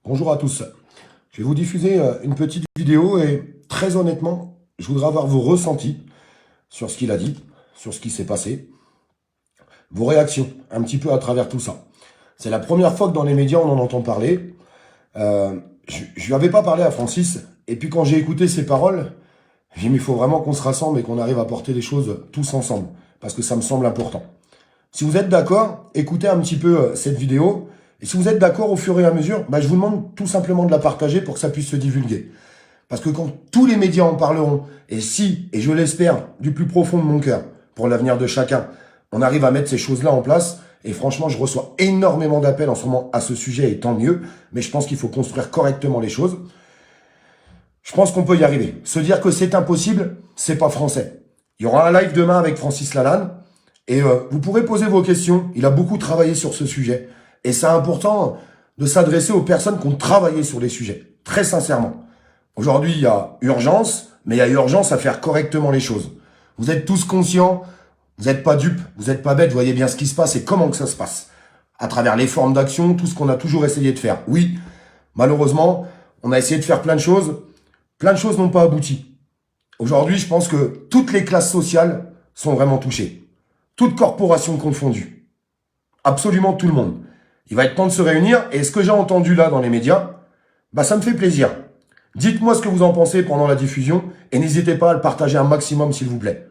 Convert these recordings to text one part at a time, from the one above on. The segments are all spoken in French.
Bonjour à tous. Je vais vous diffuser une petite vidéo et très honnêtement, je voudrais avoir vos ressentis sur ce qu'il a dit, sur ce qui s'est passé, vos réactions un petit peu à travers tout ça. C'est la première fois que dans les médias on en entend parler. Je lui avais pas parlé à Francis et puis quand j'ai écouté ses paroles, j'ai dit mais il faut vraiment qu'on se rassemble et qu'on arrive à porter les choses tous ensemble parce que ça me semble important. Si vous êtes d'accord, écoutez un petit peu cette vidéo. Et si vous êtes d'accord au fur et à mesure, je vous demande tout simplement de la partager pour que ça puisse se divulguer. Parce que quand tous les médias en parleront, et si, et je l'espère du plus profond de mon cœur, pour l'avenir de chacun, on arrive à mettre ces choses-là en place, et franchement, je reçois énormément d'appels en ce moment à ce sujet, et tant mieux, mais je pense qu'il faut construire correctement les choses. Je pense qu'on peut y arriver. Se dire que c'est impossible, c'est pas français. Il y aura un live demain avec Francis Lalanne, et vous pourrez poser vos questions. Il a beaucoup travaillé sur ce sujet. Et c'est important de s'adresser aux personnes qui ont travaillé sur les sujets. Très sincèrement. Aujourd'hui, il y a urgence, mais il y a urgence à faire correctement les choses. Vous êtes tous conscients, vous n'êtes pas dupes, vous n'êtes pas bêtes, vous voyez bien ce qui se passe et comment que ça se passe. À travers les formes d'action, tout ce qu'on a toujours essayé de faire. Oui, malheureusement, on a essayé de faire plein de choses n'ont pas abouti. Aujourd'hui, je pense que toutes les classes sociales sont vraiment touchées. Toutes corporations confondues. Absolument tout le monde. Il va être temps de se réunir, et ce que j'ai entendu là dans les médias, ça me fait plaisir. Dites-moi ce que vous en pensez pendant la diffusion, et n'hésitez pas à le partager un maximum s'il vous plaît.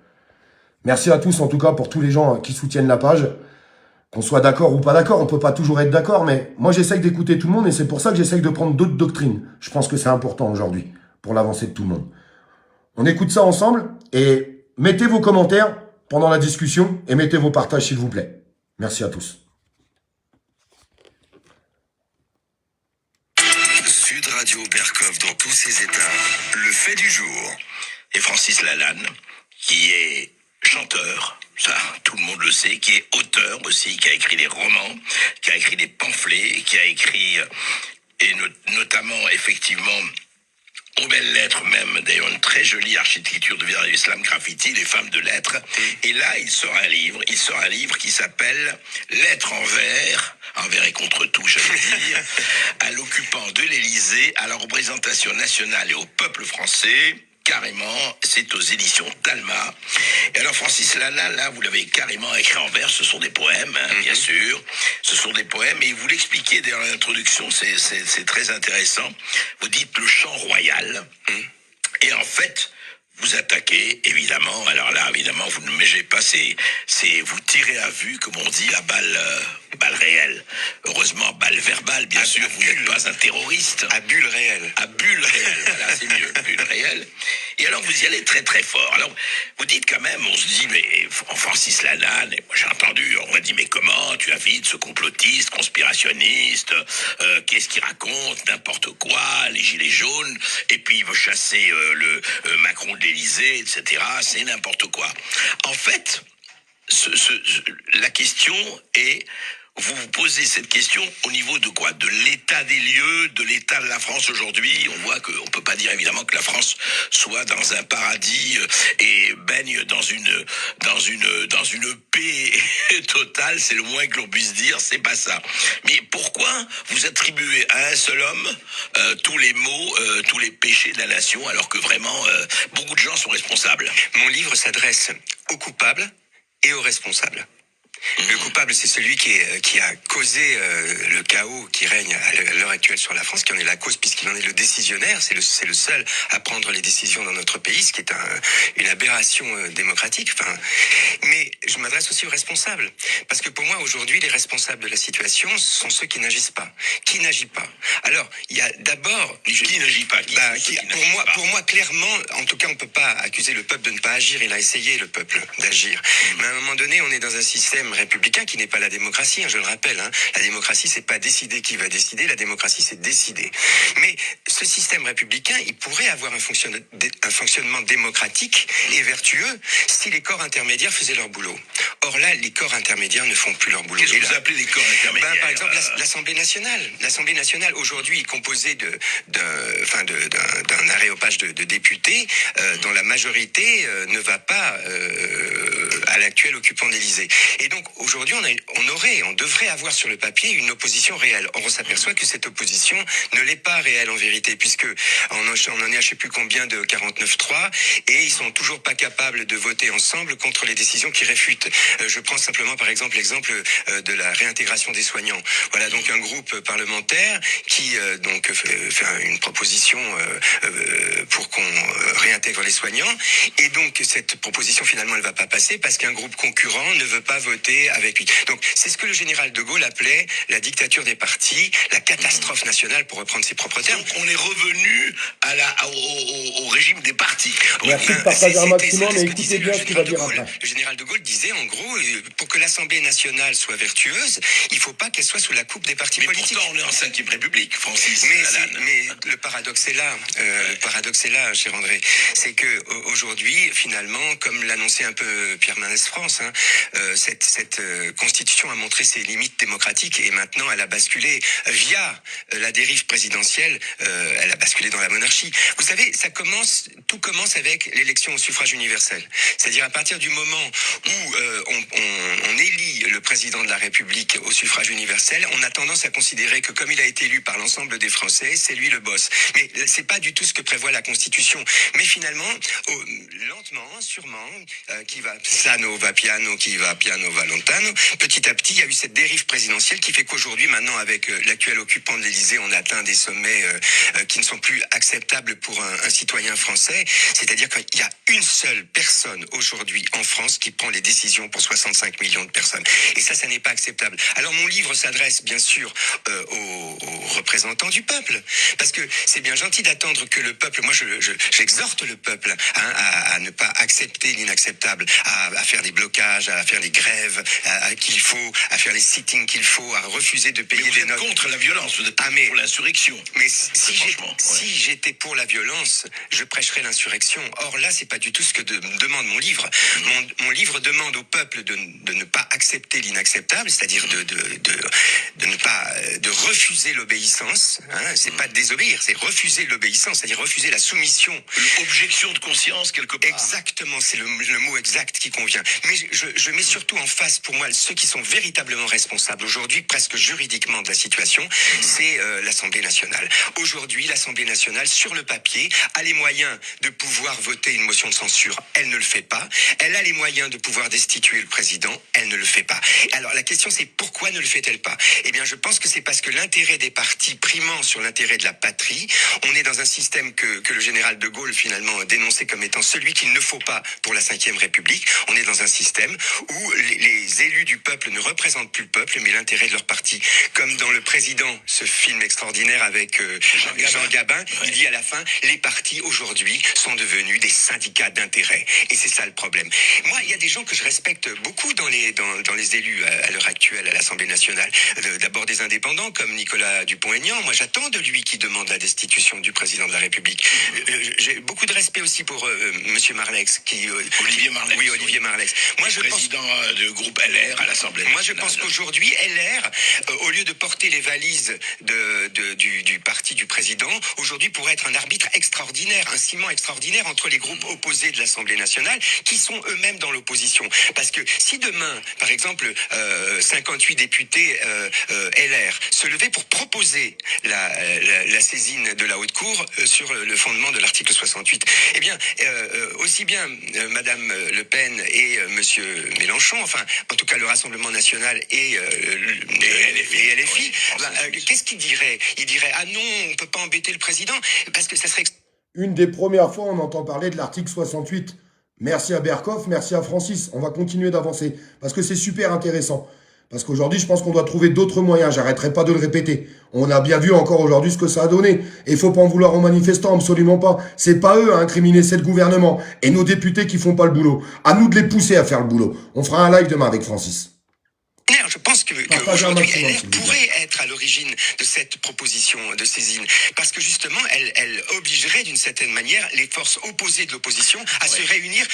Merci à tous en tout cas pour tous les gens qui soutiennent la page. Qu'on soit d'accord ou pas d'accord, on peut pas toujours être d'accord, mais moi j'essaye d'écouter tout le monde, et c'est pour ça que j'essaye de prendre d'autres doctrines. Je pense que c'est important aujourd'hui, pour l'avancée de tout le monde. On écoute ça ensemble, et mettez vos commentaires pendant la discussion, et mettez vos partages s'il vous plaît. Merci à tous. Sud Radio Berkov dans tous ses états, le fait du jour. Et Francis Lalanne, qui est chanteur, ça tout le monde le sait, qui est auteur aussi, qui a écrit des romans, qui a écrit des pamphlets, qui a écrit, et notamment effectivement, aux belles lettres même, d'ailleurs une très jolie architecture de l'islam graffiti, les femmes de lettres. Et là, il sort un livre qui s'appelle Lettres en vers et contre tout, j'allais dire, à l'occupant de l'Élysée, à la représentation nationale et au peuple français. Carrément, c'est aux éditions Talma. Et alors Francis Lalanne, là, vous l'avez carrément écrit en vers, ce sont des poèmes, hein, bien sûr. Ce sont des poèmes, et vous l'expliquez dans l'introduction, c'est très intéressant. Vous dites le chant royal, et en fait, vous attaquez, évidemment, alors là, évidemment, vous ne mégez pas, vous tirez à vue, comme on dit, à balle réelle. Heureusement, balle verbale, bien sûr, vous n'êtes pas un terroriste. À bulle réelle. À bulle réelle, voilà, c'est mieux, bulle réelle. Et alors, vous y allez très très fort. Alors, vous dites quand même, on se dit, mais Francis Lalanne, et moi j'ai entendu, on m'a dit, mais comment tu invites ce complotiste, conspirationniste, qu'est-ce qu'il raconte, n'importe quoi, les gilets jaunes, et puis il veut chasser le Macron de l'Élysée, etc., c'est n'importe quoi. En fait, la question est, vous vous posez cette question au niveau de quoi? De l'état des lieux, de l'état de la France aujourd'hui. On voit qu'on peut pas dire évidemment que la France soit dans un paradis et baigne dans une paix totale. C'est le moins que l'on puisse dire. C'est pas ça. Mais pourquoi vous attribuez à un seul homme tous les maux, tous les péchés de la nation, alors que vraiment beaucoup de gens sont responsables? Mon livre s'adresse aux coupables et aux responsables. Le coupable, c'est celui qui a causé le chaos qui règne à l'heure actuelle sur la France, qui en est la cause puisqu'il en est le décisionnaire. C'est le seul à prendre les décisions dans notre pays, ce qui est une aberration démocratique. Mais je m'adresse aussi aux responsables, parce que pour moi aujourd'hui, les responsables de la situation sont ceux qui n'agissent pas. Qui n'agit pas? Alors, il y a d'abord qui n'agit pas. Pour moi, clairement, en tout cas, on peut pas accuser le peuple de ne pas agir. Il a essayé, le peuple, d'agir. Mais à un moment donné, on est dans un système républicain qui n'est pas la démocratie, je le rappelle. La démocratie, c'est pas décider qui va décider, la démocratie, c'est décider. Mais ce système républicain, il pourrait avoir un fonctionnement démocratique et vertueux si les corps intermédiaires faisaient leur boulot. Or là, les corps intermédiaires ne font plus leur boulot. Qu'est-ce que vous appelez les corps intermédiaires? Par exemple, l'Assemblée nationale. L'Assemblée nationale, aujourd'hui, est composée d'un aréopage de députés dont la majorité ne va pas à l'actuel occupant de l'Élysée. Et donc aujourd'hui, on devrait avoir sur le papier une opposition réelle. Or, on s'aperçoit que cette opposition ne l'est pas réelle en vérité, puisque on en est à je sais plus combien de 49-3, et ils sont toujours pas capables de voter ensemble contre les décisions qui réfutent. Je prends simplement par exemple l'exemple de la réintégration des soignants. Voilà donc un groupe parlementaire qui fait une proposition pour qu'on réintègre les soignants, et donc cette proposition finalement elle va pas passer parce qu'un groupe concurrent ne veut pas voter avec lui. Donc c'est ce que le général de Gaulle appelait la dictature des partis, la catastrophe nationale pour reprendre ses propres termes. Donc on est revenu au régime des partis. Merci de partager un maximum, mais écoutez bien ce qu'il va dire après. Le général de Gaulle disait en gros, pour que l'Assemblée nationale soit vertueuse, il faut pas qu'elle soit sous la coupe des partis politiques. Pourtant on est en 5e République, Francis. Mais le paradoxe est là. Le paradoxe est là, cher André. C'est que aujourd'hui, finalement, comme l'annonçait un peu Pierre Mendès France, cette constitution a montré ses limites démocratiques et maintenant elle a basculé via la dérive présidentielle, elle a basculé dans la monarchie. Vous savez, tout commence avec l'élection au suffrage universel. C'est-à-dire à partir du moment où on élit le président de la République au suffrage universel, on a tendance à considérer que comme il a été élu par l'ensemble des Français, c'est lui le boss. Mais c'est pas du tout ce que prévoit la Constitution. Mais finalement, lentement, sûrement, qui va sano va piano, qui va piano va lontano, petit à petit, il y a eu cette dérive présidentielle qui fait qu'aujourd'hui, maintenant, avec l'actuel occupant de l'Élysée, on atteint des sommets qui ne sont plus acceptables pour un citoyen français. C'est-à-dire qu'il y a une seule personne aujourd'hui en France qui prend les décisions pour 65 millions de personnes. Et ça n'est pas acceptable. Alors mon livre s'adresse bien sûr aux représentants du peuple, parce que c'est bien gentil d'attendre que le peuple, moi j'exhorte le peuple à ne pas accepter l'inacceptable, à faire des blocages, à faire les grèves qu'il faut, à faire les sittings qu'il faut, à refuser de payer des notes. Contre la violence, vous êtes pour l'insurrection. Mais si j'étais pour la violence, je prêcherais l'insurrection. Or là, c'est pas du tout ce que demande mon livre. Mon livre demande au peuple de ne pas accepter l'inacceptable, c'est-à-dire de ne pas de refuser l'obéissance. C'est pas désobéir, c'est refuser l'obéissance, c'est-à-dire refuser la soumission. Objection de conscience quelque part. Exactement, c'est le mot exact qui convient. Mais je mets surtout en face, pour moi, ceux qui sont véritablement responsables aujourd'hui, presque juridiquement de la situation, c'est l'Assemblée nationale. Aujourd'hui, l'Assemblée nationale, sur le papier, a les moyens de pouvoir voter une motion de censure. Elle ne le fait pas. Elle a les moyens de pouvoir destituer le président. Elle ne le fait pas. Alors la question, c'est pourquoi ne le fait-elle pas ? Eh bien, je pense que c'est parce que l'intérêt des partis primant sur l'intérêt de la patrie, on est dans un système que le général de Gaulle finalement dénonçait comme étant celui qu'il ne faut pas pour la Ve République. On est dans un système où les élus du peuple ne représentent plus le peuple, mais l'intérêt de leur parti. Comme dans Le Président, ce film extraordinaire avec Jean Gabin, il dit à la fin, les partis aujourd'hui sont devenus des syndicats d'intérêt. Et c'est ça le problème. Moi, il y a des gens que je respecte beaucoup dans les élus à l'heure actuelle à l'Assemblée nationale. D'abord des indépendants comme Nicolas Dupont-Aignan. Moi, j'attends de lui qui demande la destitution du président de la République. J'ai beaucoup de respect aussi pour Monsieur Marlex, Olivier Marlex. Oui, Olivier Marlex. Moi, je président du groupe LR à l'Assemblée nationale. Moi, je pense qu'aujourd'hui, LR, au lieu de porter les valises du parti du président, aujourd'hui pourrait être un arbitre extraordinaire, un ciment extraordinaire entre les groupes opposés de l'Assemblée nationale qui sont eux-mêmes dans l'opposition. Parce que si demain, par exemple, 58 députés LR se levaient pour proposer la saisine de la Haute Cour sur le fondement de l'article 68, eh bien, aussi bien Madame Le Pen et Monsieur Mélenchon, enfin, en tout cas le Rassemblement national et LFI, qu'est-ce qu'ils diraient ? Ils diraient « Ah non, on peut pas embêter le président » parce que ça serait... Une des premières fois, on entend parler de l'article 68. Merci à Berkoff, merci à Francis. On va continuer d'avancer parce que c'est super intéressant. Parce qu'aujourd'hui, je pense qu'on doit trouver d'autres moyens. J'arrêterai pas de le répéter. On a bien vu encore aujourd'hui ce que ça a donné. Et il faut pas en vouloir aux manifestants, absolument pas. C'est pas eux à incriminer, c'est le gouvernement. Et nos députés qui font pas le boulot. À nous de les pousser à faire le boulot. On fera un live demain avec Francis. Non, je pense Partagez un qu'aujourd'hui, maximum, LR s'il vous plaît. pourrait être à l'origine de cette proposition de saisine. Parce que justement, elle obligerait d'une certaine manière les forces opposées de l'opposition à se réunir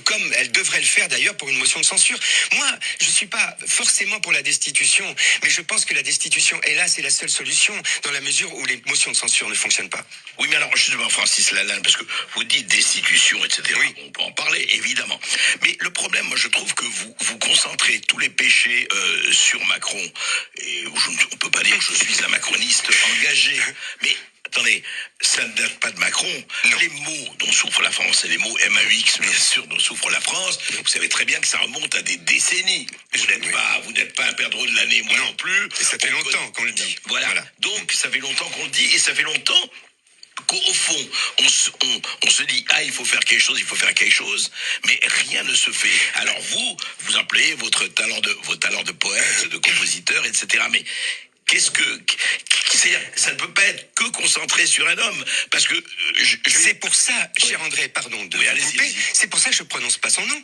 comme elles devraient le faire d'ailleurs pour une motion de censure. Moi, je suis pas forcément pour la destitution, mais je pense que la destitution, hélas, c'est la seule solution dans la mesure où les motions de censure ne fonctionnent pas. Oui, mais alors, justement, Francis Lalanne, parce que vous dites destitution, etc. Oui. On peut en parler, évidemment. Mais le problème, moi, je trouve que vous concentrez tous les péchés sur Macron. Et on peut pas dire que je suis un macroniste engagé. Mais attendez, ça ne date pas de Macron. Non. Les mots dont souffre la France, et les mots MAX, bien sûr, dont souffre la France, vous savez très bien que ça remonte à des décennies. Vous n'êtes pas un perdreau de l'année, moi non plus. Et ça fait longtemps qu'on le dit. Voilà. Donc, ça fait longtemps qu'on le dit, et ça fait longtemps qu'au fond, on se dit, il faut faire quelque chose, mais rien ne se fait. Alors vous employez vos talents de poète, de compositeur, etc. Mais ça ne peut pas être que concentré sur un homme, parce que C'est pour ça, cher André, pardon de vous couper, c'est pour ça que je prononce pas son nom.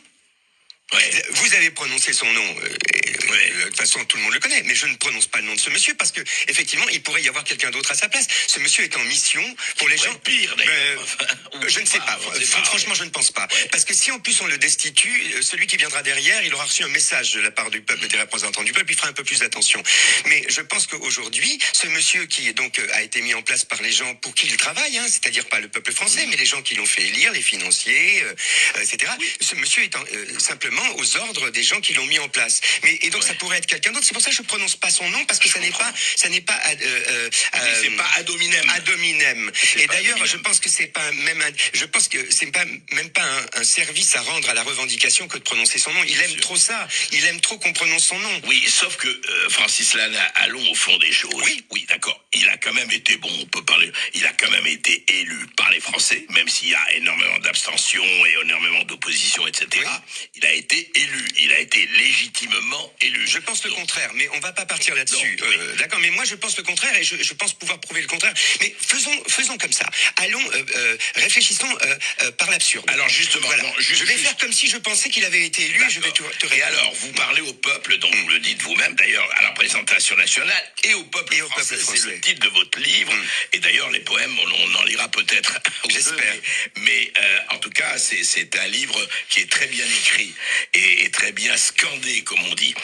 Ouais. Vous avez prononcé son nom, de toute façon tout le monde le connaît, mais je ne prononce pas le nom de ce monsieur parce que effectivement il pourrait y avoir quelqu'un d'autre à sa place. Ce monsieur est en mission pour les gens. Pire d'ailleurs. Je ne sais pas. Franchement, je ne pense pas. Ouais. Parce que si en plus on le destitue, celui qui viendra derrière, il aura reçu un message de la part du peuple, des représentants du peuple, il fera un peu plus d'attention. Mais je pense qu'aujourd'hui, ce monsieur qui donc a été mis en place par les gens pour qui il travaille, c'est-à-dire pas le peuple français, mais les gens qui l'ont fait élire, les financiers, etc. Ce monsieur est simplement aux ordres des gens qui l'ont mis en place. Et donc ça pourrait être quelqu'un d'autre. C'est pour ça que je prononce pas son nom parce que ça n'est pas c'est pas ad hominem. ad hominem. C'est Et pas d'ailleurs, ad hominem. je pense que c'est pas même pas un service à rendre à la revendication que de prononcer son nom. Il aime trop ça. Il aime trop qu'on prononce son nom. Oui, sauf que Francis Lalanne, allons au fond des choses. Oui, d'accord. Il a quand même été il a quand même été élu par les Français, même s'il y a énormément d'abstention et énormément d'opposition, etc. Oui. Il a été élu. Il a été légitimement élu. Je pense le contraire, mais on va pas partir là-dessus. Non, oui. D'accord, mais moi je pense le contraire et je pense pouvoir prouver le contraire. Mais faisons comme ça. Allons, réfléchissons par l'absurde. Alors justement, Voilà. non, Je vais faire comme si je pensais qu'il avait été élu et je vais te répondre. Et alors, vous parlez au peuple, donc vous le dites vous-même, d'ailleurs, à la représentation nationale et au peuple Et au français. peuple C'est français. le titre de votre livre. Et d'ailleurs, les poèmes, on en lira peut-être. J'espère. Mais en tout cas, c'est un livre qui est très bien écrit et très bien scandé, comme on dit.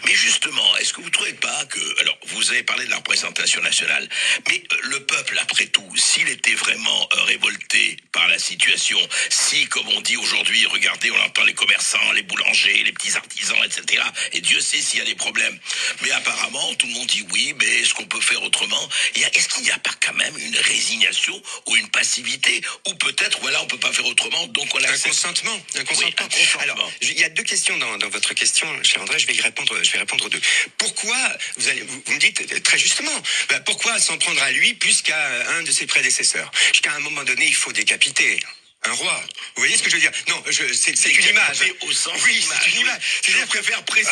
Mais justement, est-ce que vous ne trouvez pas que... Alors, vous avez parlé de la représentation nationale, mais le peuple, après tout, s'il était vraiment révolté par la situation, si, comme on dit aujourd'hui, regardez, on entend les commerçants, les boulangers, les petits artisans, etc. Et Dieu sait s'il y a des problèmes. Mais apparemment, tout le monde dit oui, mais est-ce qu'on peut faire autrement? Est-ce qu'il n'y a pas quand même une résignation ou une passivité? Ou peut-être, voilà, on peut pas faire autrement, donc on Un accepte. consentement. Oui, un consentement. Alors, il y a deux questions dans votre question, cher André. Je vais répondre aux deux. Pourquoi vous me dites très justement, pourquoi s'en prendre à lui plus qu'à un de ses prédécesseurs? Jusqu'à un moment donné, il faut décapiter un roi. Vous voyez ce que je veux dire? Non, c'est une image. Au sens Oui, c'est une image. Je C'est-à-dire préfère préciser.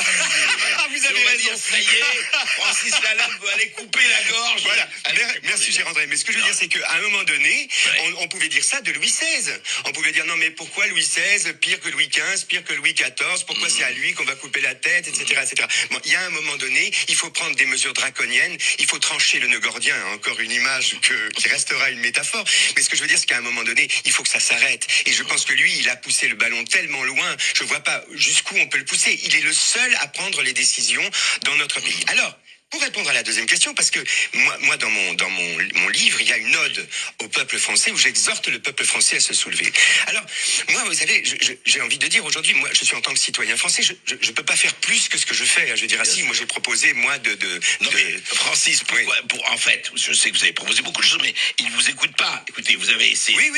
vous avez On va raison. dire, ça y est, Francis Lalanne veut aller couper la gorge. Voilà. Allez, Merci, cher André. Mais ce que je veux dire, c'est qu'à un moment donné, on pouvait dire ça de Louis XVI. On pouvait dire, non, mais pourquoi Louis XVI, pire que Louis XV, pire que Louis XIV, pourquoi c'est à lui qu'on va couper la tête, etc., etc. Bon, il y a un moment donné, il faut prendre des mesures draconiennes, il faut trancher le nœud gordien, encore une image qui restera une métaphore. Mais ce que je veux dire, c'est qu'à un moment donné, il faut que ça s'arrête. Et je pense que lui, il a poussé le ballon tellement loin, je vois pas jusqu'où on peut le pousser. Il est le seul à prendre les décisions dans notre pays. Alors, pour répondre à la deuxième question, parce que moi dans mon livre, il y a une ode au peuple français où j'exhorte le peuple français à se soulever. Alors, moi, vous savez, j'ai envie de dire aujourd'hui, moi, je suis en tant que citoyen français, je peux pas faire plus que ce que je fais. Je veux dire, moi, j'ai proposé, moi, Non, mais Francis, pourquoi, en fait, je sais que vous avez proposé beaucoup de choses, mais il ne vous écoute pas. Écoutez, vous avez essayé. Oui.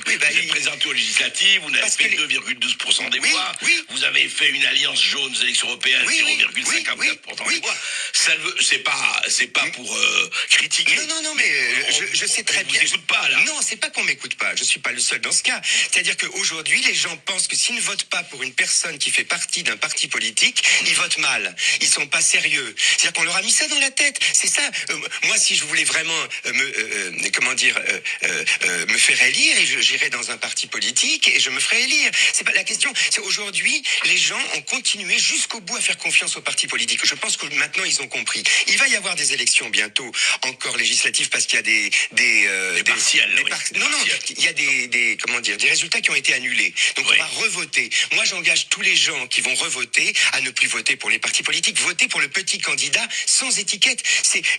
Vous êtes présenté aux législatives, vous n'avez Parce fait que 2,12% des voix. Oui. Vous avez fait une alliance jaune aux élections européennes, 0,54% des voix. Ça ça ne veut, c'est pas pour critiquer. Non, mais je sais très bien. On vous écoute pas, là. Non, c'est pas qu'on m'écoute pas. Je suis pas le seul dans ce cas. C'est-à-dire qu'aujourd'hui, les gens pensent que s'ils ne votent pas pour une personne qui fait partie d'un parti politique, ils votent mal. Ils sont pas sérieux. C'est-à-dire qu'on leur a mis ça dans la tête. C'est ça. Moi, si je voulais vraiment me faire élire, et j'irais dans un parti politique et je me ferais élire. C'est pas la question. C'est aujourd'hui, les gens ont continué jusqu'au bout à faire confiance aux partis politiques. Je pense que maintenant ils ont compris. Il va y avoir des élections bientôt, encore législatives, parce qu'il y a des partielles. il y a des résultats qui ont été annulés. Donc on va revoter. Moi, j'engage tous les gens qui vont revoter à ne plus voter pour les partis politiques, voter pour le petit candidat sans étiquette.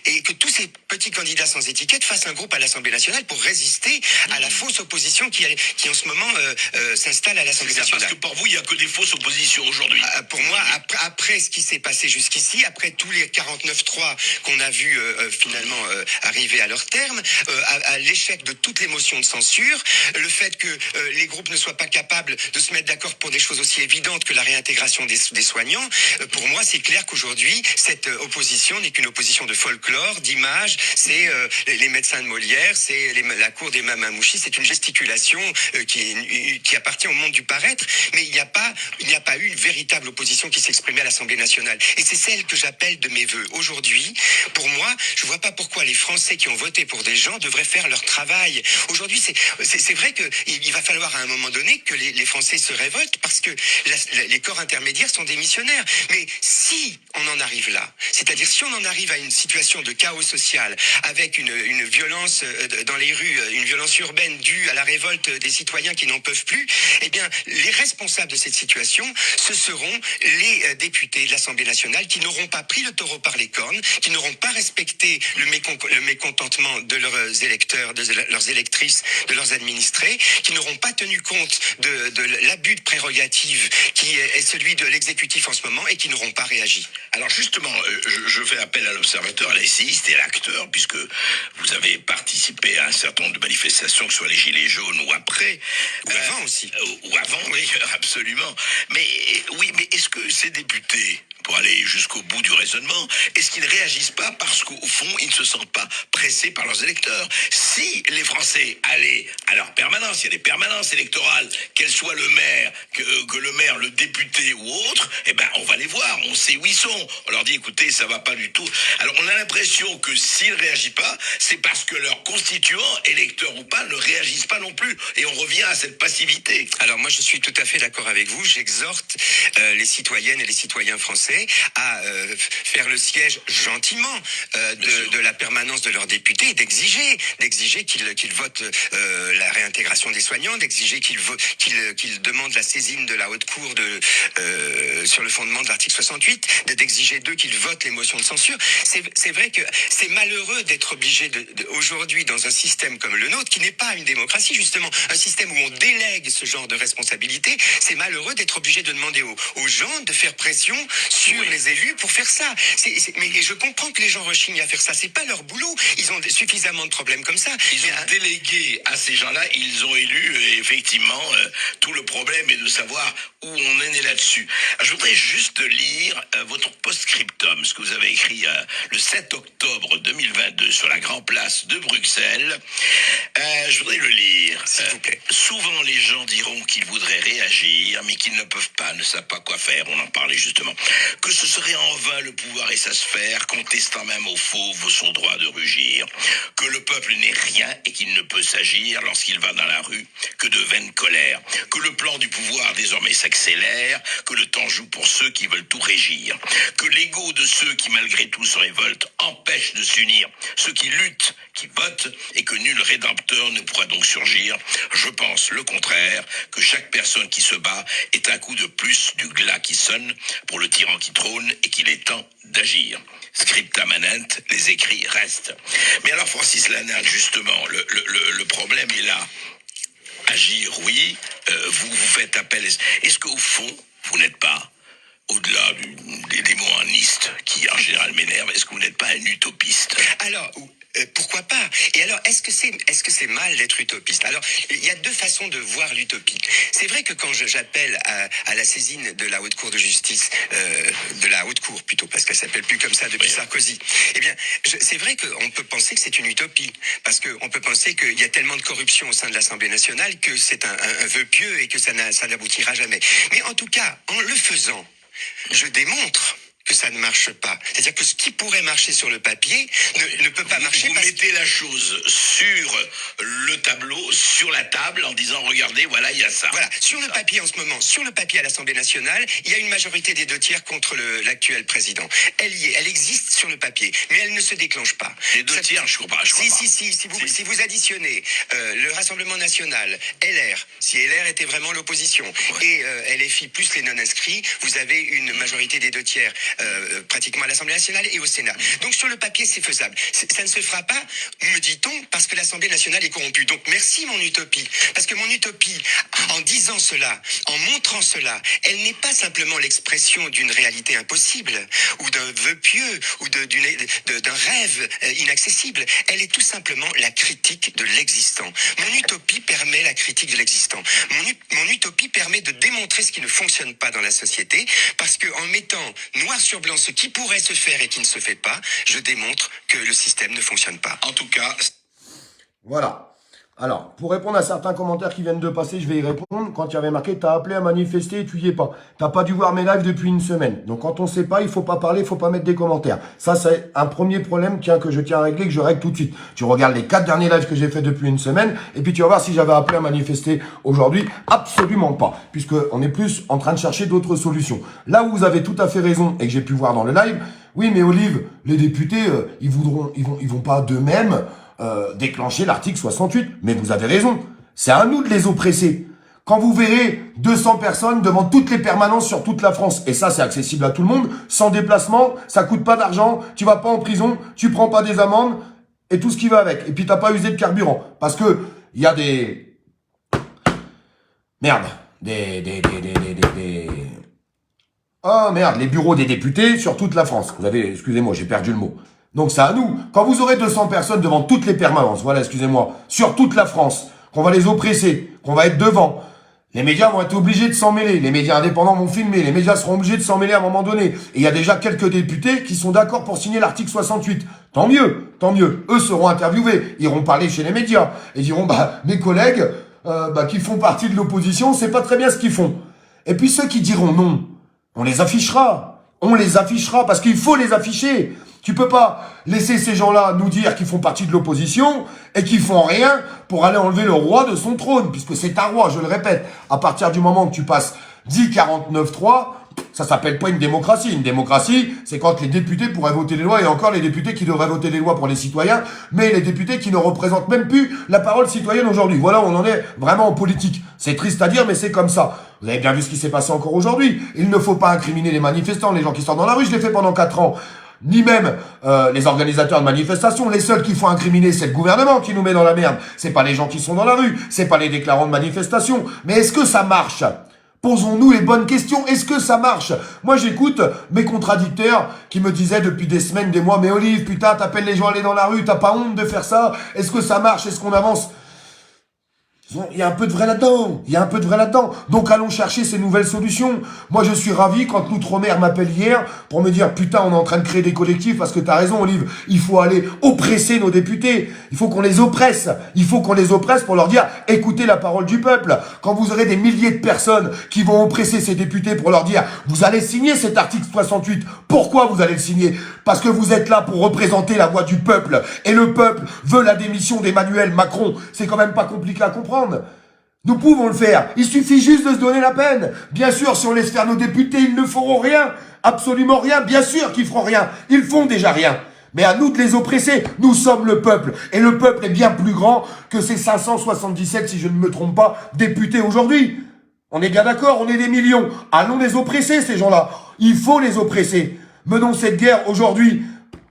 Et que tous ces petits candidats sans étiquette fassent un groupe à l'Assemblée nationale pour résister à la fausse opposition qui en ce moment s'installe à l'Assemblée nationale. Parce que pour vous, il n'y a que des fausses oppositions aujourd'hui. Pour moi, après ce qui s'est passé jusqu'ici, après tous les 49-3 qu'on a vu finalement arriver à leur terme, à l'échec de toutes les motions de censure, le fait que les groupes ne soient pas capables de se mettre d'accord pour des choses aussi évidentes que la réintégration des soignants, pour moi, c'est clair qu'aujourd'hui, cette opposition n'est qu'une opposition de folklore, d'image. C'est les médecins de Molière, c'est la cour des Mamamouchi, c'est une gesticulation qui appartient au monde du paraître, mais il n'y a pas eu une véritable opposition qui s'exprimait à l'Assemblée nationale. Et c'est celle que j'appelle de mes voeux. Aujourd'hui, pour moi, je vois pas pourquoi les Français qui ont voté pour des gens devraient faire leur travail. Aujourd'hui, c'est vrai qu'il va falloir à un moment donné que les Français se révoltent parce que les corps intermédiaires sont démissionnaires. Mais si on en arrive là, c'est-à-dire si on en arrive à une situation de chaos social avec une violence dans les rues, une violence urbaine due à la révolte des citoyens qui n'en peuvent plus, eh bien, les responsables de cette situation, ce seront les députés de l'Assemblée nationale qui n'auront pas pris le taureau par les cornes, qui n'auront pas respecté le mécontentement de leurs électeurs, de leurs électrices, de leurs administrés, qui n'auront pas tenu compte de l'abus de prérogative qui est celui de l'exécutif en ce moment et qui n'auront pas réagi. Alors justement, je fais appel à l'observateur, à l'essayiste et à l'acteur, puisque vous avez participé à un certain nombre de manifestations, que ce soit les Gilets jaunes ou après. Ou avant aussi. Ou avant, oui, absolument. Mais est-ce que ces députés, pour aller jusqu'au bout du raisonnement, est-ce qu'ils ne réagissent pas parce qu'au fond, ils ne se sentent pas pressés par leurs électeurs? Si les Français allaient à leur permanence, il y a des permanences électorales, qu'elles soient le maire, que le maire, le député ou autre, eh ben, on va les voir, on sait où ils sont. On leur dit, écoutez, ça va pas du tout. Alors, on a l'impression que s'ils ne réagissent pas, c'est parce que leurs constituants, électeurs ou pas, ne réagissent pas non plus. Et on revient à cette passivité. Alors, moi, je suis tout à fait d'accord avec vous. J'exhorte les citoyennes et les citoyens français à faire le siège gentiment de la permanence de leurs députés et d'exiger qu'ils votent la réintégration des soignants, d'exiger qu'ils demandent la saisine de la haute cour sur le fondement de l'article 68, d'exiger d'eux qu'ils votent les motions de censure. C'est vrai que c'est malheureux d'être obligé aujourd'hui dans un système comme le nôtre, qui n'est pas une démocratie justement, un système où on délègue ce genre de responsabilité, c'est malheureux d'être obligé de demander aux gens de faire pression sur les élus pour faire ça. Mais je comprends que les gens rechignent à faire ça. C'est pas leur boulot. Ils ont suffisamment de problèmes comme ça. Ils ont délégué à ces gens-là, ils ont élu, et effectivement, tout le problème est de savoir où on en est là-dessus. Je voudrais juste lire votre post-scriptum, ce que vous avez écrit le 7 octobre 2022 sur la Grand Place de Bruxelles. Je voudrais le lire. S'il vous plaît. Souvent, les gens diront qu'ils voudraient réagir, mais qu'ils ne peuvent pas, ne savent pas quoi faire. On en parlait justement. Que ce serait en vain le pouvoir et sa sphère, contestant même au fauve son droit de rugir. Que le peuple n'est rien et qu'il ne peut s'agir lorsqu'il va dans la rue que de vaines colères. Que le plan du pouvoir désormais s'accélère, que le temps joue pour ceux qui veulent tout régir. Que l'ego de ceux qui malgré tout se révoltent empêche de s'unir. Ceux qui luttent, qui votent, et que nul rédempteur ne pourra donc surgir. Je pense le contraire, que chaque personne qui se bat est un coup de plus du glas qui sonne pour le tyran qui trône et qu'il est temps d'agir. Scripta manent, les écrits restent. Mais alors Francis Lalanne, justement, le problème est là. Agir, oui, vous faites appel. Est-ce qu'au fond, vous n'êtes pas, au-delà des mots anistes qui en général m'énervent, est-ce que vous n'êtes pas un utopiste? Alors, Pourquoi pas? Et alors, est-ce que c'est mal d'être utopiste? Alors, il y a deux façons de voir l'utopie. C'est vrai que quand j'appelle à la saisine de la haute cour de justice, de la haute cour plutôt, parce qu'elle s'appelle plus comme ça depuis Sarkozy, eh bien, c'est vrai qu'on peut penser que c'est une utopie, parce qu'on peut penser qu'il y a tellement de corruption au sein de l'Assemblée nationale que c'est un vœu pieux et que ça n'aboutira jamais. Mais en tout cas, en le faisant, je démontre que ça ne marche pas. C'est-à-dire que ce qui pourrait marcher sur le papier ne peut pas marcher. Vous mettez la chose sur le tableau, sur la table, en disant, regardez, voilà, il y a ça. Voilà, sur le papier en ce moment, sur le papier à l'Assemblée nationale, il y a une majorité des 2/3 contre l'actuel président. Elle y est, elle existe sur le papier, mais elle ne se déclenche pas. Les 2/3, je crois pas. Si vous additionnez le Rassemblement national, LR, si LR était vraiment l'opposition, et LFI plus les non-inscrits, vous avez une majorité des 2/3 pratiquement à l'Assemblée nationale et au Sénat. Donc sur le papier, c'est faisable. Ça ne se fera pas, me dit-on, parce que l'Assemblée nationale est corrompue. Donc merci mon utopie, parce que mon utopie, en disant cela, en montrant cela, elle n'est pas simplement l'expression d'une réalité impossible, ou d'un vœu pieux, ou d'un rêve inaccessible. Elle est tout simplement la critique de l'existant. Mon utopie permet la critique de l'existant. Mon utopie permet de démontrer ce qui ne fonctionne pas dans la société, parce que en mettant noir sur blanc ce qui pourrait se faire et qui ne se fait pas, je démontre que le système ne fonctionne pas. En tout cas... Voilà. Alors, pour répondre à certains commentaires qui viennent de passer, je vais y répondre. Quand il y avait marqué, t'as appelé à manifester et tu y es pas. T'as pas dû voir mes lives depuis une semaine. Donc quand on sait pas, il faut pas parler, il faut pas mettre des commentaires. Ça, c'est un premier problème que je tiens à régler, que je règle tout de suite. Tu regardes les 4 derniers lives que j'ai fait depuis une semaine, et puis tu vas voir si j'avais appelé à manifester aujourd'hui. Absolument pas. Puisque on est plus en train de chercher d'autres solutions. Là où vous avez tout à fait raison, et que j'ai pu voir dans le live, oui, mais Olive, les députés, ils vont pas d'eux-mêmes déclencher l'article 68. Mais vous avez raison. C'est à nous de les oppresser. Quand vous verrez 200 personnes devant toutes les permanences sur toute la France, et ça c'est accessible à tout le monde, sans déplacement, ça coûte pas d'argent, tu vas pas en prison, tu prends pas des amendes, et tout ce qui va avec. Et puis t'as pas usé de carburant. Parce que il y a des... Merde. Oh merde, les bureaux des députés sur toute la France. Vous avez, excusez-moi, j'ai perdu le mot. Donc c'est à nous. Quand vous aurez 200 personnes devant toutes les permanences, voilà, excusez-moi, sur toute la France, qu'on va les oppresser, qu'on va être devant, les médias vont être obligés de s'en mêler, les médias indépendants vont filmer, les médias seront obligés de s'en mêler à un moment donné. Et il y a déjà quelques députés qui sont d'accord pour signer l'article 68. Tant mieux, tant mieux. Eux seront interviewés, iront parler chez les médias et diront, mes collègues qui font partie de l'opposition, c'est pas très bien ce qu'ils font. Et puis ceux qui diront non, on les affichera. On les affichera parce qu'il faut les afficher. Tu peux pas laisser ces gens-là nous dire qu'ils font partie de l'opposition et qu'ils font rien pour aller enlever le roi de son trône, puisque c'est un roi, je le répète. À partir du moment que tu passes 10-49-3, ça s'appelle pas une démocratie. Une démocratie, c'est quand les députés pourraient voter les lois, et encore les députés qui devraient voter les lois pour les citoyens, mais les députés qui ne représentent même plus la parole citoyenne aujourd'hui. Voilà où on en est vraiment en politique. C'est triste à dire, mais c'est comme ça. Vous avez bien vu ce qui s'est passé encore aujourd'hui. Il ne faut pas incriminer les manifestants, les gens qui sortent dans la rue. Je l'ai fait pendant 4 ans. Ni même les organisateurs de manifestations. Les seuls qu'il faut incriminer, c'est le gouvernement qui nous met dans la merde. C'est pas les gens qui sont dans la rue, c'est pas les déclarants de manifestation. Mais est-ce que ça marche? Posons-nous les bonnes questions. Est-ce que ça marche? Moi, j'écoute mes contradicteurs qui me disaient depuis des semaines, des mois, mais Olive, putain, t'appelles les gens à aller dans la rue, t'as pas honte de faire ça? Est-ce que ça marche? Est-ce qu'on avance? Il y a un peu de vrai là-dedans. Il y a un peu de vrai là-dedans. Donc allons chercher ces nouvelles solutions. Moi je suis ravi quand l'Outre-mer m'appelle hier pour me dire putain on est en train de créer des collectifs parce que t'as raison Olive. Il faut aller oppresser nos députés. Il faut qu'on les oppresse. Il faut qu'on les oppresse pour leur dire écoutez la parole du peuple. Quand vous aurez des milliers de personnes qui vont oppresser ces députés pour leur dire vous allez signer cet article 68. Pourquoi vous allez le signer? Parce que vous êtes là pour représenter la voix du peuple. Et le peuple veut la démission d'Emmanuel Macron. C'est quand même pas compliqué à comprendre. Nous pouvons le faire. Il suffit juste de se donner la peine. Bien sûr, si on laisse faire nos députés, ils ne feront rien. Absolument rien. Bien sûr qu'ils feront rien. Ils font déjà rien. Mais à nous de les oppresser. Nous sommes le peuple. Et le peuple est bien plus grand que ces 577, si je ne me trompe pas, députés aujourd'hui. On est bien d'accord, on est des millions. Allons les oppresser, ces gens-là. Il faut les oppresser. Menons cette guerre aujourd'hui.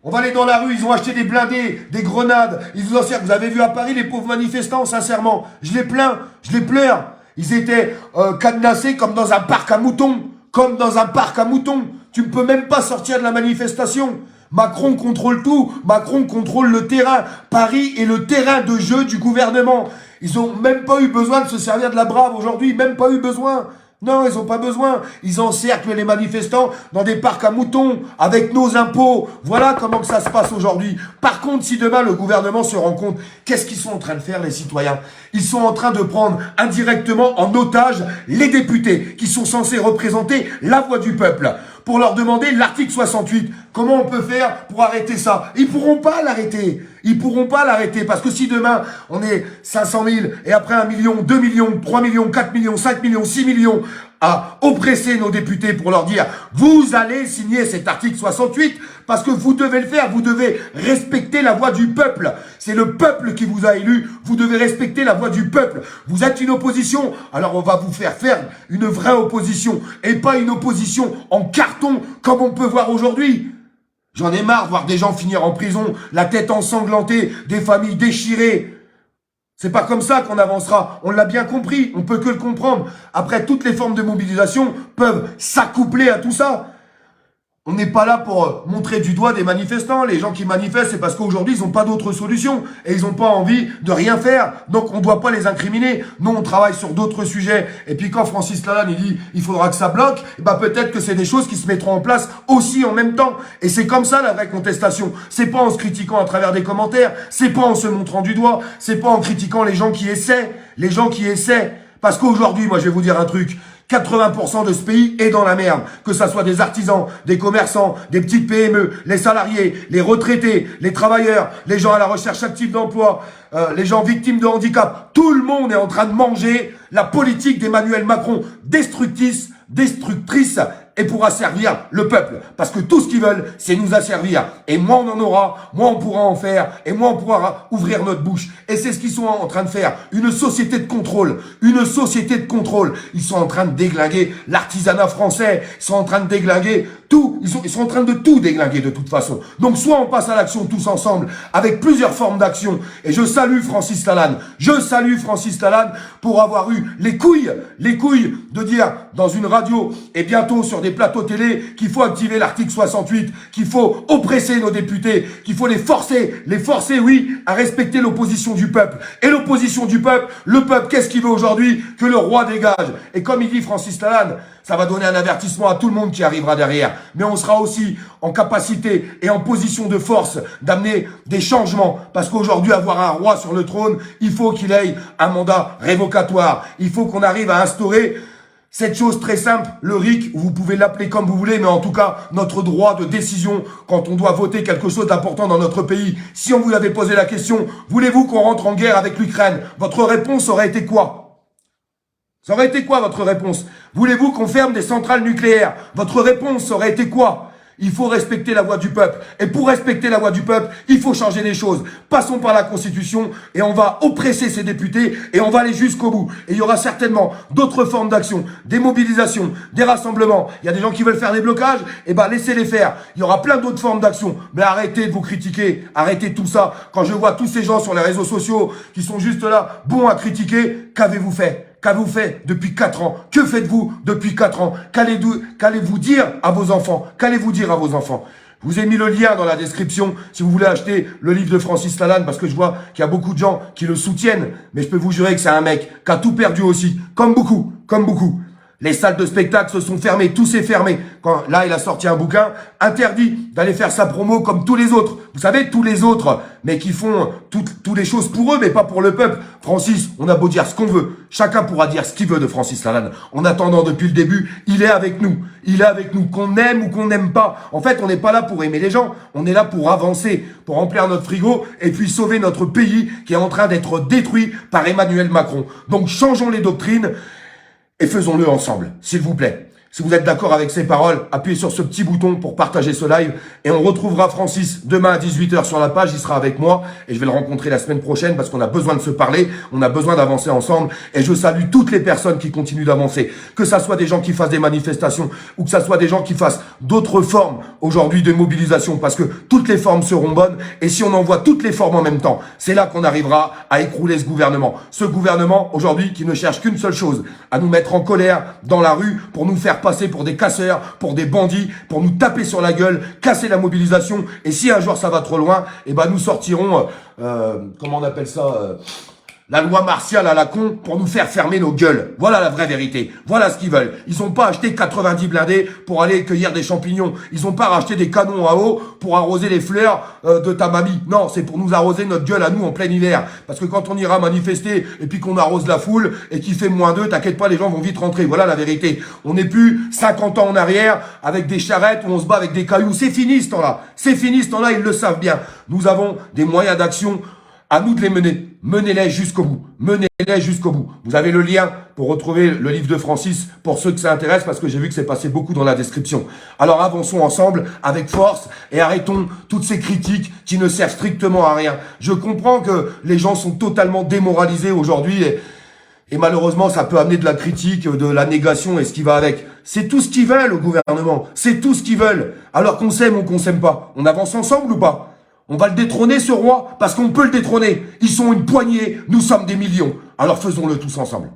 On va aller dans la rue, ils ont acheté des blindés, des grenades, ils vous en servent. Vous avez vu à Paris les pauvres manifestants, sincèrement. Je les plains, je les pleure. Ils étaient cadenassés comme dans un parc à moutons. Comme dans un parc à moutons. Tu ne peux même pas sortir de la manifestation. Macron contrôle tout. Macron contrôle le terrain. Paris est le terrain de jeu du gouvernement. Ils ont même pas eu besoin de se servir de la brave aujourd'hui. Même pas eu besoin. Non, ils ont pas besoin. Ils encerclent les manifestants dans des parcs à moutons, avec nos impôts. Voilà comment que ça se passe aujourd'hui. Par contre, si demain le gouvernement se rend compte, qu'est-ce qu'ils sont en train de faire, les citoyens? Ils sont en train de prendre indirectement en otage les députés qui sont censés représenter la voix du peuple, pour leur demander l'article 68. Comment on peut faire pour arrêter ça? Ils pourront pas l'arrêter. Ils pourront pas l'arrêter parce que si demain on est 500 000 et après 1 million, 2 millions, 3 millions, 4 millions, 5 millions, 6 millions à oppresser nos députés pour leur dire vous allez signer cet article 68 parce que vous devez le faire, vous devez respecter la voix du peuple. C'est le peuple qui vous a élu, vous devez respecter la voix du peuple. Vous êtes une opposition, alors on va vous faire une vraie opposition et pas une opposition en carton comme on peut voir aujourd'hui. J'en ai marre de voir des gens finir en prison, la tête ensanglantée, des familles déchirées. C'est pas comme ça qu'on avancera. On l'a bien compris, on peut que le comprendre. Après, toutes les formes de mobilisation peuvent s'accoupler à tout ça. On n'est pas là pour montrer du doigt des manifestants. Les gens qui manifestent, c'est parce qu'aujourd'hui, ils n'ont pas d'autre solution. Et ils n'ont pas envie de rien faire. Donc, on ne doit pas les incriminer. Nous, on travaille sur d'autres sujets. Et puis, quand Francis Lalanne, il dit, il faudra que ça bloque, bah, peut-être que c'est des choses qui se mettront en place aussi en même temps. Et c'est comme ça, la vraie contestation. C'est pas en se critiquant à travers des commentaires. C'est pas en se montrant du doigt. C'est pas en critiquant les gens qui essaient. Les gens qui essaient. Parce qu'aujourd'hui, moi, je vais vous dire un truc. 80% de ce pays est dans la merde. Que ça soit des artisans, des commerçants, des petites PME, les salariés, les retraités, les travailleurs, les gens à la recherche active d'emploi, les gens victimes de handicap. Tout le monde est en train de manger la politique d'Emmanuel Macron destructrice et pour asservir le peuple. Parce que tout ce qu'ils veulent, c'est nous asservir. Et moins on en aura, moins on pourra en faire, et moins on pourra ouvrir notre bouche. Et c'est ce qu'ils sont en train de faire. Une société de contrôle. Une société de contrôle. Ils sont en train de déglinguer l'artisanat français. Ils sont en train de déglinguer tout. Ils sont en train de tout déglinguer de toute façon. Donc soit on passe à l'action tous ensemble, avec plusieurs formes d'action. Et je salue Francis Lalanne. Je salue Francis Lalanne pour avoir eu les couilles de dire dans une radio et bientôt sur des plateaux télé qu'il faut activer l'article 68, qu'il faut oppresser nos députés, qu'il faut les forcer, oui, à respecter l'opposition du peuple. Et l'opposition du peuple, le peuple, qu'est-ce qu'il veut aujourd'hui? Que le roi dégage. Et comme il dit Francis Lalanne, ça va donner un avertissement à tout le monde qui arrivera derrière. Mais on sera aussi en capacité et en position de force d'amener des changements. Parce qu'aujourd'hui, avoir un roi sur le trône, il faut qu'il ait un mandat révocatoire. Il faut qu'on arrive à instaurer cette chose très simple, le RIC, vous pouvez l'appeler comme vous voulez, mais en tout cas, notre droit de décision quand on doit voter quelque chose d'important dans notre pays. Si on vous avait posé la question, voulez-vous qu'on rentre en guerre avec l'Ukraine? Votre réponse aurait été quoi? Ça aurait été quoi votre réponse? Voulez-vous qu'on ferme des centrales nucléaires? Votre réponse aurait été quoi? Il faut respecter la voix du peuple. Et pour respecter la voix du peuple, il faut changer les choses. Passons par la Constitution et on va oppresser ces députés et on va aller jusqu'au bout. Et il y aura certainement d'autres formes d'action, des mobilisations, des rassemblements. Il y a des gens qui veulent faire des blocages, et ben laissez-les faire. Il y aura plein d'autres formes d'action. Mais arrêtez de vous critiquer, arrêtez tout ça. Quand je vois tous ces gens sur les réseaux sociaux qui sont juste là, bons à critiquer, qu'avez-vous fait? Qu'avez-vous fait depuis 4 ans? Que faites-vous depuis 4 ans? Qu'allez-vous dire à vos enfants? Qu'allez-vous dire à vos enfants? Je vous ai mis le lien dans la description si vous voulez acheter le livre de Francis Lalanne parce que je vois qu'il y a beaucoup de gens qui le soutiennent. Mais je peux vous jurer que c'est un mec qui a tout perdu aussi. Comme beaucoup. Les salles de spectacle se sont fermées, tout s'est fermé. Là, il a sorti un bouquin, interdit d'aller faire sa promo comme tous les autres. Vous savez, tous les autres, mais qui font toutes les choses pour eux, mais pas pour le peuple. Francis, on a beau dire ce qu'on veut. Chacun pourra dire ce qu'il veut de Francis Lalanne. En attendant, depuis le début, il est avec nous. Il est avec nous, qu'on aime ou qu'on n'aime pas. En fait, on n'est pas là pour aimer les gens. On est là pour avancer, pour remplir notre frigo et puis sauver notre pays qui est en train d'être détruit par Emmanuel Macron. Donc, changeons les doctrines. Et faisons-le ensemble, s'il vous plaît. Si vous êtes d'accord avec ces paroles, appuyez sur ce petit bouton pour partager ce live. Et on retrouvera Francis demain à 18 h sur la page. Il sera avec moi et je vais le rencontrer la semaine prochaine parce qu'on a besoin de se parler. On a besoin d'avancer ensemble. Et je salue toutes les personnes qui continuent d'avancer. Que ça soit des gens qui fassent des manifestations ou que ça soit des gens qui fassent d'autres formes aujourd'hui de mobilisation. Parce que toutes les formes seront bonnes. Et si on envoie toutes les formes en même temps, c'est là qu'on arrivera à écrouler ce gouvernement. Ce gouvernement aujourd'hui qui ne cherche qu'une seule chose, à nous mettre en colère dans la rue pour nous faire passer pour des casseurs, pour des bandits, pour nous taper sur la gueule, casser la mobilisation. Et si un jour ça va trop loin, eh ben nous sortirons, comment on appelle ça, la loi martiale à la con pour nous faire fermer nos gueules. Voilà la vraie vérité. Voilà ce qu'ils veulent. Ils n'ont pas acheté 90 blindés pour aller cueillir des champignons. Ils n'ont pas racheté des canons à eau pour arroser les fleurs de ta mamie. Non, c'est pour nous arroser notre gueule à nous en plein hiver. Parce que quand on ira manifester et puis qu'on arrose la foule et qu'il fait -2, t'inquiète pas, les gens vont vite rentrer. Voilà la vérité. On n'est plus 50 ans en arrière avec des charrettes où on se bat avec des cailloux. C'est fini ce temps-là. C'est fini ce temps-là, ils le savent bien. Nous avons des moyens d'action. À nous de les mener. Menez-les jusqu'au bout. Menez-les jusqu'au bout. Vous avez le lien pour retrouver le livre de Francis pour ceux que ça intéresse parce que j'ai vu que c'est passé beaucoup dans la description. Alors avançons ensemble avec force et arrêtons toutes ces critiques qui ne servent strictement à rien. Je comprends que les gens sont totalement démoralisés aujourd'hui et malheureusement ça peut amener de la critique, de la négation et ce qui va avec. C'est tout ce qu'ils veulent au gouvernement. C'est tout ce qu'ils veulent. Alors qu'on s'aime ou qu'on s'aime pas. On avance ensemble ou pas ? On va le détrôner, ce roi, parce qu'on peut le détrôner. Ils sont une poignée, nous sommes des millions. Alors faisons-le tous ensemble.